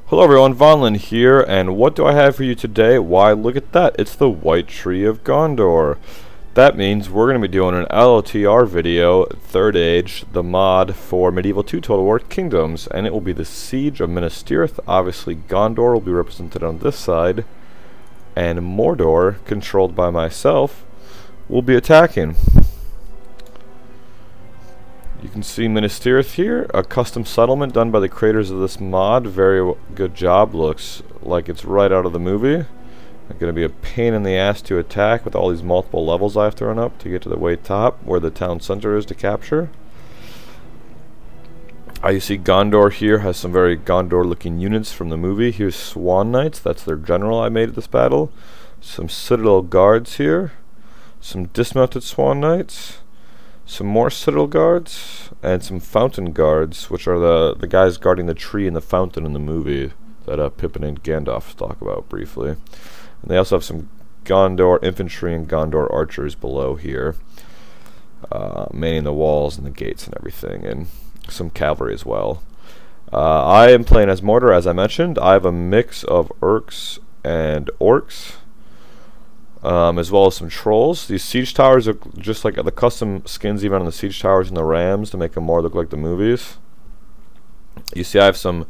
Hello everyone, Vonlin here, and what do I have for you today? Why, look at that, it's the White Tree of Gondor. That means we're going to be doing an LOTR video, Third Age, the mod for Medieval 2 Total War Kingdoms, and it will be the Siege of Minas Tirith. Obviously Gondor will be represented on this side, and Mordor, controlled by myself, will be attacking. You can see Minas Tirith here, a custom settlement done by the creators of this mod. Very good job. Looks like it's right out of the movie. It's going to be a pain in the ass to attack with all these multiple levels I have to run up to get to the way top where the town center is to capture. You see Gondor here has some very Gondor looking units from the movie. Here's Swan Knights, that's their general I made at this battle. Some Citadel Guards here. Some dismounted Swan Knights. Some more Citadel Guards, and some Fountain Guards, which are the guys guarding the tree and the fountain in the movie that Pippin and Gandalf talk about briefly. And they also have some Gondor Infantry and Gondor Archers below here, manning the walls and the gates and everything, and some cavalry as well. I am playing as Mordor, as I mentioned. I have a mix of Urks and Orcs, as well as some trolls. These siege towers are just like the custom skins even on the siege towers and the rams to make them more look like the movies. You see I have some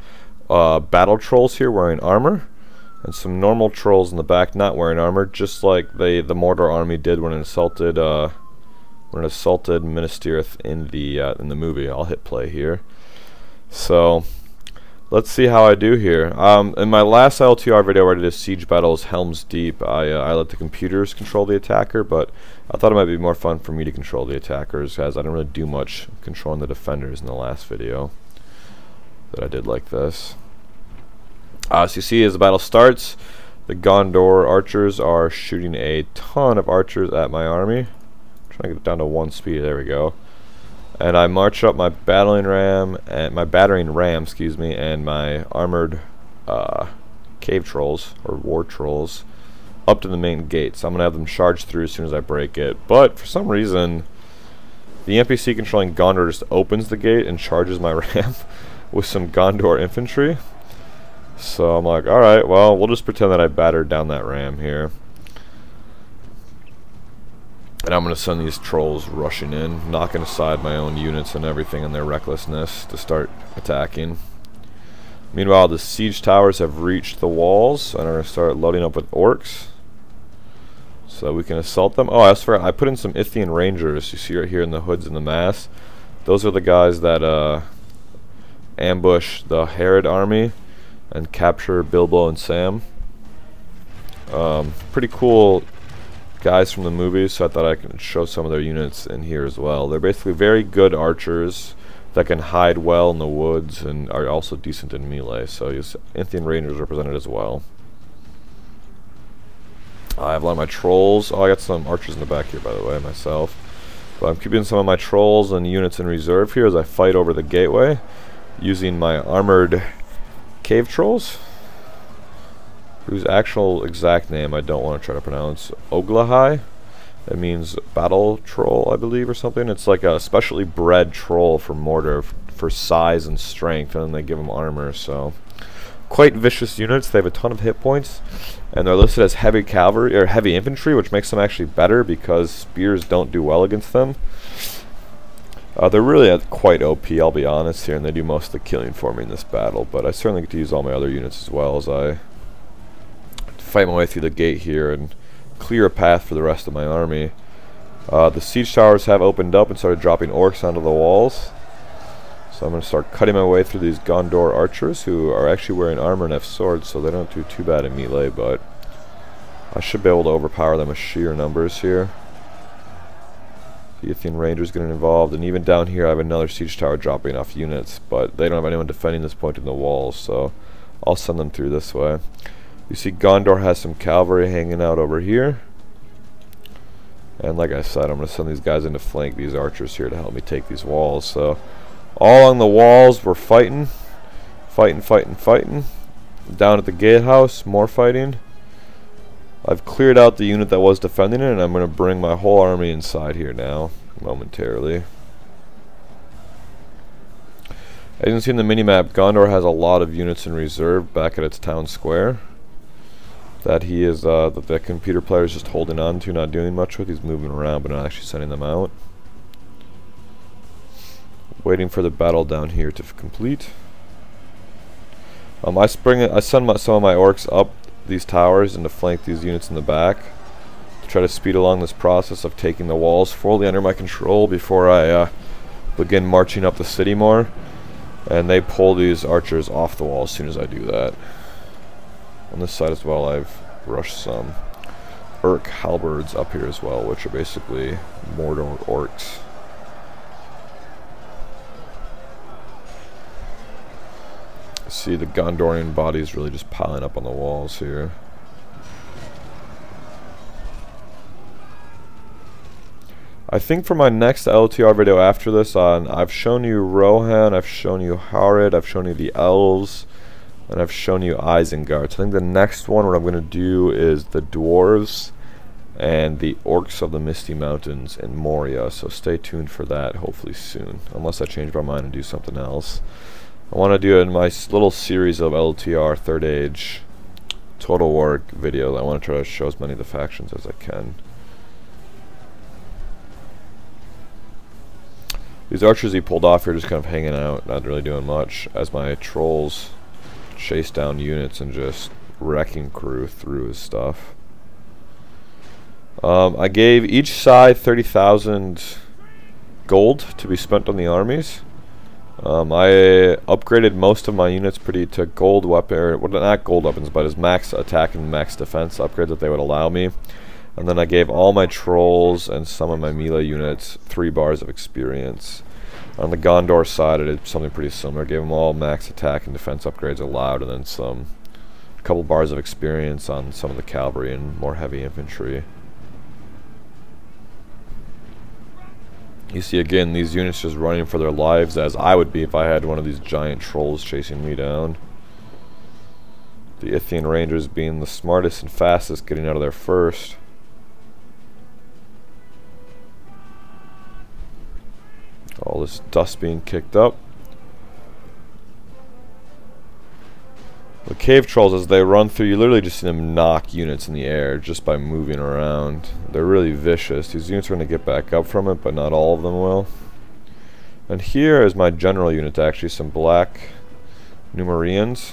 battle trolls here wearing armor, and some normal trolls in the back not wearing armor, just like the Mordor army did when it assaulted Minas Tirith in the movie. I'll hit play here. So let's see how I do here. In my last LTR video where I did a siege battles Helm's Deep, I let the computers control the attacker, but I thought it might be more fun for me to control the attackers, as I didn't really do much controlling the defenders in the last video that I did like this. So you see as the battle starts, the Gondor archers are shooting a ton of archers at my army. I'm trying to get it down to 1 speed, there we go. And I march up my battering ram, and my armored cave trolls or war trolls up to the main gate. So I'm gonna have them charge through as soon as I break it. But for some reason, the NPC controlling Gondor just opens the gate and charges my ram with some Gondor infantry. So I'm like, all right, well, we'll just pretend that I battered down that ram here. And I'm going to send these trolls rushing in, knocking aside my own units and everything in their recklessness to start attacking. Meanwhile, the siege towers have reached the walls and are going to start loading up with orcs, so we can assault them. Oh, as for I put in some Ithian Rangers. You see right here in the hoods and the mass. Those are the guys that ambush the Herod army and capture Bilbo and Sam. Pretty cool guys from the movies, so I thought I could show some of their units in here as well. They're basically very good archers that can hide well in the woods and are also decent in melee, so Ithian Rangers represented as well. I have a lot of my trolls. Oh, I got some archers in the back here, by the way, myself. But I'm keeping some of my trolls and units in reserve here as I fight over the gateway using my armored cave trolls, whose actual exact name I don't want to try to pronounce. Oglahai. It means battle troll, I believe, or something. It's like a specially bred troll for Mordor for size and strength, and then they give them armor. So quite vicious units. They have a ton of hit points, and they're listed as heavy cavalry or heavy infantry, which makes them actually better because spears don't do well against them. They're really quite OP, I'll be honest here, and they do most of the killing for me in this battle. But I certainly get to use all my other units as well as I fight my way through the gate here and clear a path for the rest of my army. The siege towers have opened up and started dropping orcs onto the walls. So I'm going to start cutting my way through these Gondor archers, who are actually wearing armor and have swords, so they don't do too bad in melee, but I should be able to overpower them with sheer numbers here. The Ithian Rangers getting involved, and even down here I have another siege tower dropping off units, but they don't have anyone defending this point in the walls, so I'll send them through this way. You see Gondor has some cavalry hanging out over here. And like I said, I'm going to send these guys in to flank these archers here to help me take these walls. So all along the walls we're fighting. Fighting. Down at the gatehouse, more fighting. I've cleared out the unit that was defending it, and I'm going to bring my whole army inside here now, momentarily. As you can see in the minimap, Gondor has a lot of units in reserve back at its town square that he is that the computer player is just holding on to, not doing much with. He's moving around but not actually sending them out. Waiting for the battle down here to complete. I send some of my orcs up these towers and to flank these units in the back to try to speed along this process of taking the walls fully under my control before I begin marching up the city more. And they pull these archers off the wall as soon as I do that. On this side as well, I've rushed some Urk halberds up here as well, which are basically Mordor orcs. See the Gondorian bodies really just piling up on the walls here. I think for my next LTR video after this, I've shown you Rohan, I've shown you Harid, I've shown you the elves, and I've shown you Isengard. So I think the next one, what I'm going to do is the dwarves and the orcs of the Misty Mountains in Moria. So stay tuned for that, hopefully soon, unless I change my mind and do something else. I want to do in my little series of LTR Third Age Total War videos. I want to try to show as many of the factions as I can. These archers he pulled off here just kind of hanging out, not really doing much, as my trolls chase down units and just wrecking crew through his stuff. I gave each side 30,000 gold to be spent on the armies. I upgraded most of my units to gold weapon, or well, not gold weapons, but as max attack and max defense upgrades that they would allow me. And then I gave all my trolls and some of my melee units 3 bars of experience. On the Gondor side, I did something pretty similar. Gave them all max attack and defense upgrades allowed, and then a couple bars of experience on some of the cavalry and more heavy infantry. You see again these units just running for their lives, as I would be if I had one of these giant trolls chasing me down. The Ithian Rangers being the smartest and fastest, getting out of there first. All this dust being kicked up. The cave trolls, as they run through, you literally just see them knock units in the air just by moving around. They're really vicious. These units are going to get back up from it, but not all of them will. And here is my general unit, actually, some black Numerians.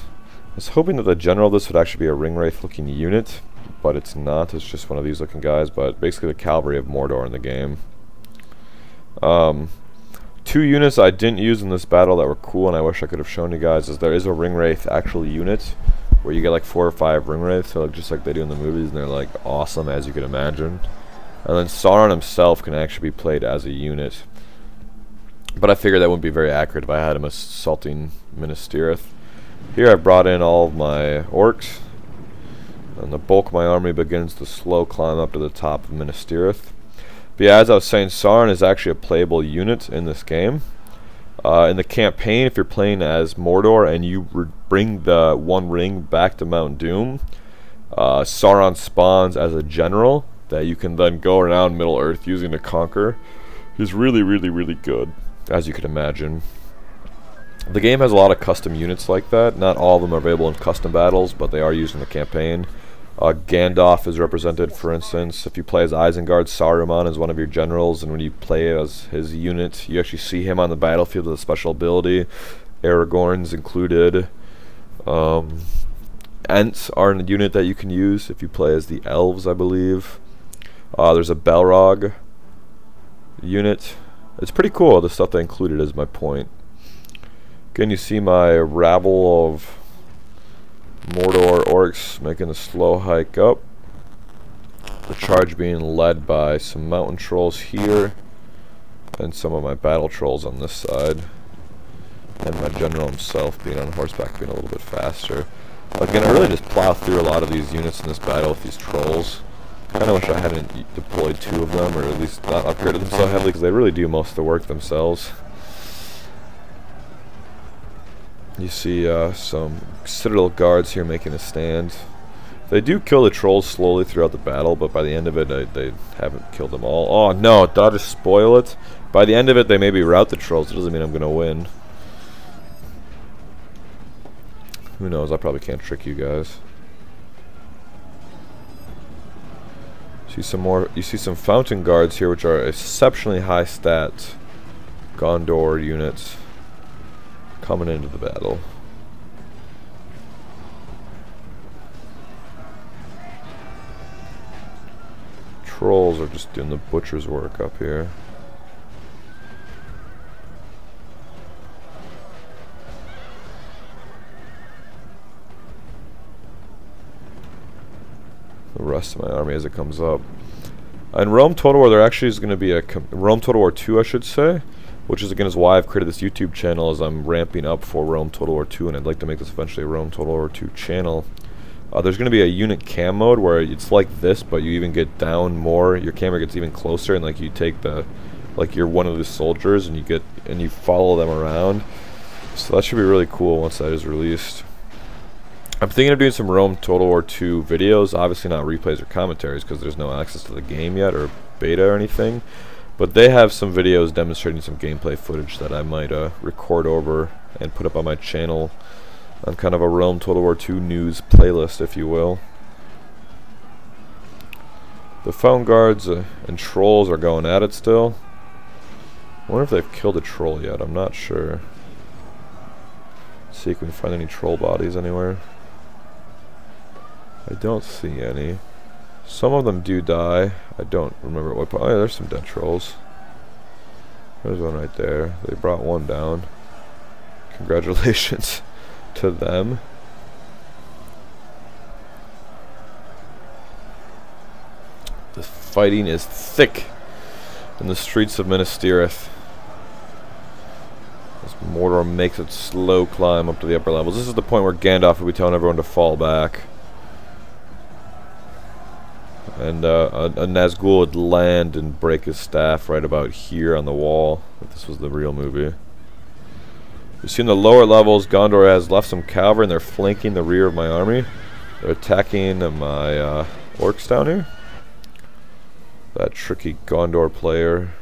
I was hoping that the general of this would actually be a ring wraith looking unit, but it's not. It's just one of these looking guys, but basically the cavalry of Mordor in the game. 2 units I didn't use in this battle that were cool, and I wish I could have shown you guys, is there is a ring wraith actual unit where you get like 4 or 5 ring wraiths, so just like they do in the movies, and they're like awesome, as you can imagine. And then Sauron himself can actually be played as a unit, but I figured that wouldn't be very accurate if I had him assaulting Minas Tirith. Here I've brought in all of my orcs, and the bulk of my army begins the slow climb up to the top of Minas Tirith. But yeah, as I was saying, Sauron is actually a playable unit in this game. In the campaign, if you're playing as Mordor and you bring the One Ring back to Mount Doom, Sauron spawns as a general that you can then go around Middle Earth using to conquer. He's really, really, really good, as you can imagine. The game has a lot of custom units like that. Not all of them are available in custom battles, but they are used in the campaign. Gandalf is represented, for instance. If you play as Isengard, Saruman is one of your generals, and when you play as his unit, you actually see him on the battlefield with a special ability. Aragorn's included. Ents are a unit that you can use if you play as the elves, I believe. There's a Balrog unit. It's pretty cool, the stuff they included, is my point. Again, you see my rabble of Mordor orcs making a slow hike up. The charge being led by some mountain trolls here, and some of my battle trolls on this side, and my general himself being on horseback, being a little bit faster. Again, I really just plow through a lot of these units in this battle with these trolls. Kind of wish I hadn't deployed 2 of them, or at least not upgraded them so heavily, because they really do most of the work themselves. You see some Citadel guards here making a stand. They do kill the trolls slowly throughout the battle, but by the end of it, they haven't killed them all. Oh no, did I just spoil it? By the end of it, they maybe rout the trolls. It doesn't mean I'm going to win. Who knows? I probably can't trick you guys. See some more. You see some fountain guards here, which are exceptionally high stat Gondor units coming into the battle. Trolls are just doing the butcher's work up here. The rest of my army as it comes up. In Rome Total War, there actually is going to be a Rome Total War 2, I should say, which is again is why I've created this YouTube channel, as I'm ramping up for Rome Total War 2, and I'd like to make this eventually a Rome Total War 2 channel. There's going to be a unit cam mode where it's like this, but you even get down more. Your camera gets even closer, and like you take the, like you're one of the soldiers, and you follow them around. So that should be really cool once that is released. I'm thinking of doing some Rome Total War 2 videos, obviously not replays or commentaries because there's no access to the game yet or beta or anything, but they have some videos demonstrating some gameplay footage that I might record over and put up on my channel on kind of a Rome Total War 2 news playlist, if you will. The Fountain Guards and Trolls are going at it still. I wonder if they've killed a troll yet, I'm not sure. Let's see if we can find any troll bodies anywhere. I don't see any. Some of them do die. I don't remember what point. Oh yeah, there's some dead trolls. There's one right there. They brought one down. Congratulations to them. The fighting is thick in the streets of Minas Tirith as Mordor makes its slow climb up to the upper levels. This is the point where Gandalf will be telling everyone to fall back. And a Nazgul would land and break his staff right about here on the wall. If this was the real movie. You see in the lower levels, Gondor has left some cavalry and they're flanking the rear of my army. They're attacking my orcs down here. That tricky Gondor player.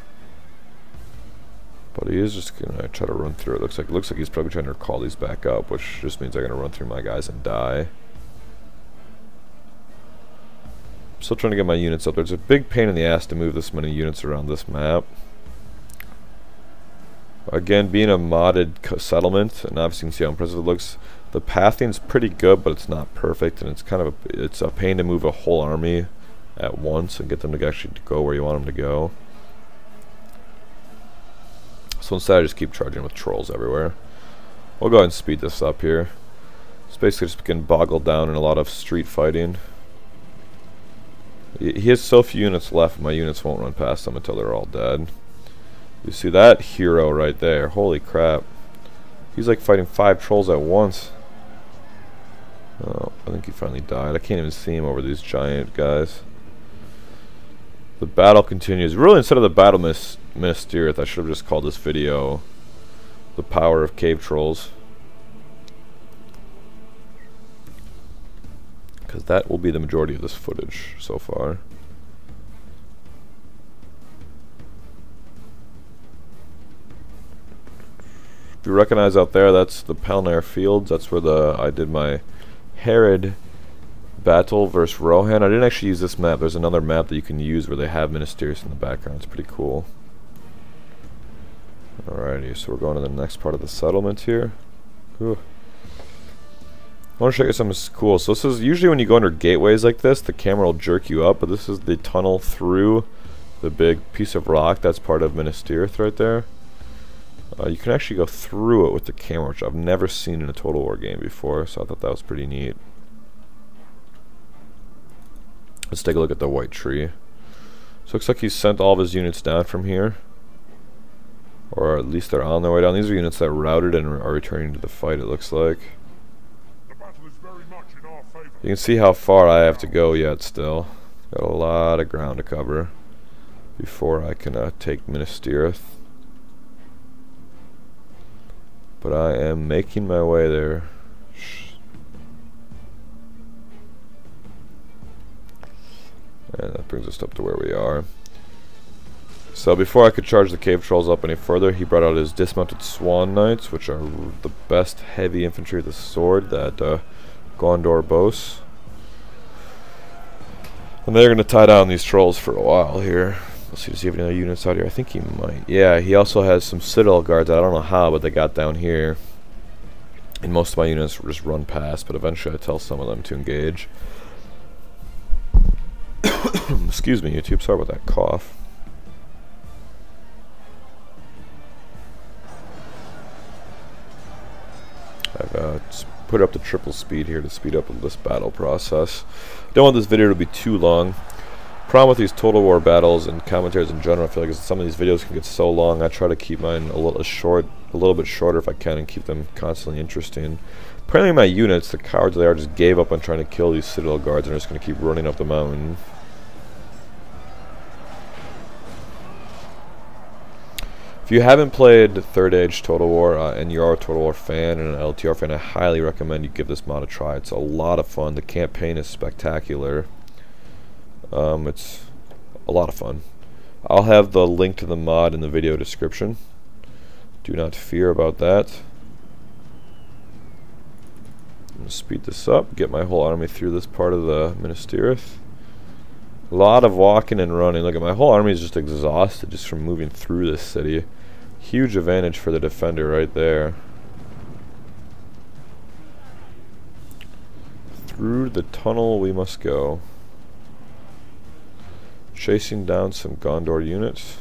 But he is just gonna try to run through it. Looks like he's probably trying to call these back up, which just means I'm gonna run through my guys and die. Still trying to get my units up there. It's a big pain in the ass to move this many units around this map. Again, being a modded settlement, and obviously you can see how impressive it looks. The pathing's pretty good, but it's not perfect, and it's kind of it's a pain to move a whole army at once and get them to actually go where you want them to go. So instead, I just keep charging with trolls everywhere. We'll go ahead and speed this up here. It's basically just getting boggled down in a lot of street fighting. He has so few units left, my units won't run past them until they're all dead. You see that hero right there? Holy crap. He's like fighting 5 trolls at once. Oh, I think he finally died. I can't even see him over these giant guys. The battle continues. Really, instead of the battle Minas Tirith, I should have just called this video The Power of Cave Trolls. Because that will be the majority of this footage so far. If you recognize out there, that's the Pelnar Fields. That's where I did my Herod battle versus Rohan. I didn't actually use this map. There's another map that you can use where they have Minas Tirith in the background. It's pretty cool. Alrighty, so we're going to the next part of the settlement here. Ooh. I want to show you something cool. So this is usually when you go under gateways like this, the camera will jerk you up, but this is the tunnel through the big piece of rock that's part of Minas Tirith right there. You can actually go through it with the camera, which I've never seen in a Total War game before, so I thought that was pretty neat. Let's take a look at the white tree. So it looks like he's sent all of his units down from here. Or at least they're on their way down. These are units that routed and are returning to the fight, it looks like. You can see how far I have to go yet still. Got a lot of ground to cover before I can take Minas Tirith. But I am making my way there. And that brings us up to where we are. So before I could charge the cave trolls up any further, he brought out his dismounted swan knights, which are the best heavy infantry with the sword that Gondor boasts. And they're going to tie down these trolls for a while here. Let's see, does he have any other units out here? I think he might. Yeah, he also has some citadel guards. I don't know how, but they got down here. And most of my units just run past, but eventually I tell some of them to engage. Excuse me, YouTube. Sorry about that cough. I've put up the triple speed here to speed up this battle process. Don't want this video to be too long. Problem with these Total War battles and commentaries in general, I feel like is some of these videos can get so long. I try to keep mine a little bit shorter if I can, and keep them constantly interesting. Apparently my units, the cowards they are, just gave up on trying to kill these citadel guards and are just going to keep running up the mountain. If you haven't played 3rd Age Total War and you are a Total War fan and an LTR fan, I highly recommend you give this mod a try. It's a lot of fun. The campaign is spectacular. It's a lot of fun. I'll have the link to the mod in the video description. Do not fear about that. I'm going to speed this up, get my whole army through this part of the Minas Tirith. A lot of walking and running. Look at my whole army is just exhausted just from moving through this city. Huge advantage for the defender right there. Through the tunnel we must go. Chasing down some Gondor units.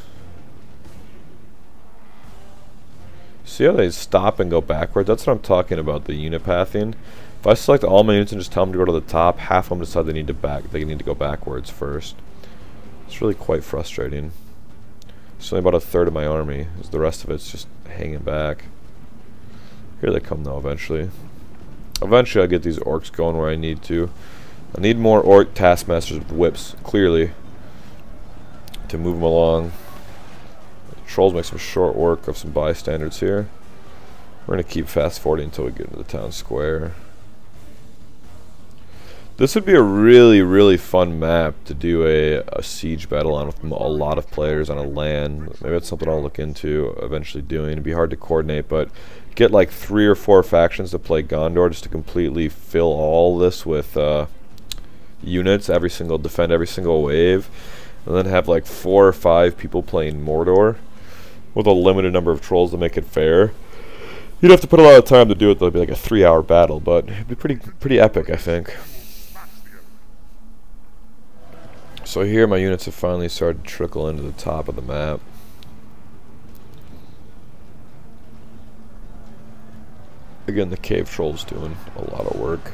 See how they stop and go backwards? That's what I'm talking about, the unit pathing. If I select all my units and just tell them to go to the top, half of them decide they need to go backwards first. It's really quite frustrating. It's only about a third of my army, as the rest of it's just hanging back. Here they come though eventually. Eventually I'll get these orcs going where I need to. I need more orc taskmasters with whips, clearly, to move them along. The trolls make some short work of some bystanders here. We're going to keep fast forwarding until we get into the town square. This would be a really fun map to do a siege battle on with a lot of players on a LAN. Maybe that's something I'll look into eventually doing. It'd be hard to coordinate, but get like 3 or 4 factions to play Gondor just to completely fill all this with units, defend every single wave, and then have like 4 or 5 people playing Mordor with a limited number of trolls to make it fair. You'd have to put a lot of time to do it. Though it'd be like a 3-hour battle, but it'd be pretty epic, I think. So here my units have finally started to trickle into the top of the map. Again, the cave troll's doing a lot of work.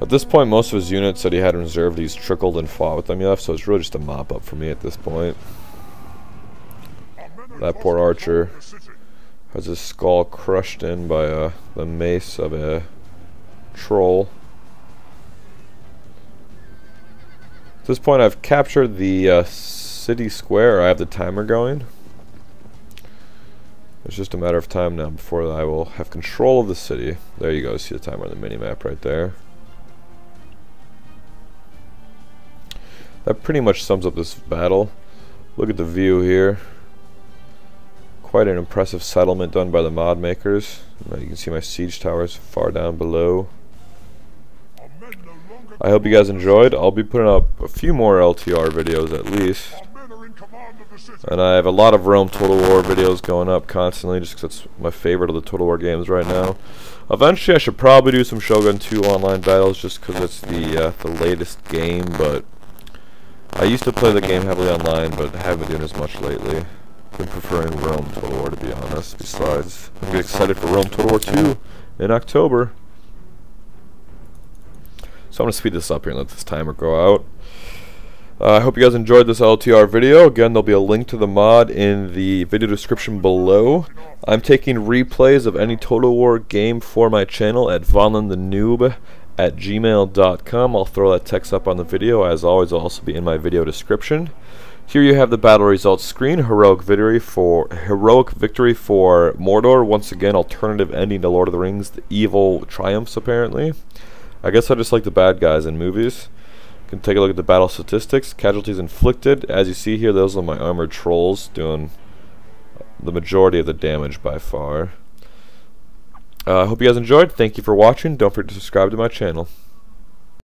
At this point, most of his units that he had in reserve, he's trickled and fought with them left, so it's really just a mop up for me at this point. That poor archer has his skull crushed in by the mace of a troll. At this point I've captured the city square. I have the timer going. It's just a matter of time now before I will have control of the city. There you go, see the timer on the mini-map right there. That pretty much sums up this battle. Look at the view here. Quite an impressive settlement done by the mod makers. You can see my siege towers far down below. I hope you guys enjoyed. I'll be putting up a few more LTR videos at least. And I have a lot of Rome Total War videos going up constantly just because it's my favorite of the Total War games right now. Eventually I should probably do some Shogun 2 online battles just because it's the latest game, but I used to play the game heavily online, but haven't been doing as much lately. I've been preferring Rome Total War, to be honest. Besides, I'm getting excited for Rome Total War 2 in October. So I'm going to speed this up here and let this timer go out. I hope you guys enjoyed this LTR video. Again, there'll be a link to the mod in the video description below. I'm taking replays of any Total War game for my channel at vonlinthenoob@gmail.com. I'll throw that text up on the video. As always, it'll also be in my video description. Here you have the battle results screen. Heroic victory for Mordor. Once again, alternative ending to Lord of the Rings. The evil triumphs, apparently. I guess I just like the bad guys in movies. can take a look at the battle statistics. Casualties inflicted. As you see here, those are my armored trolls doing the majority of the damage by far. I hope you guys enjoyed. Thank you for watching. Don't forget to subscribe to my channel.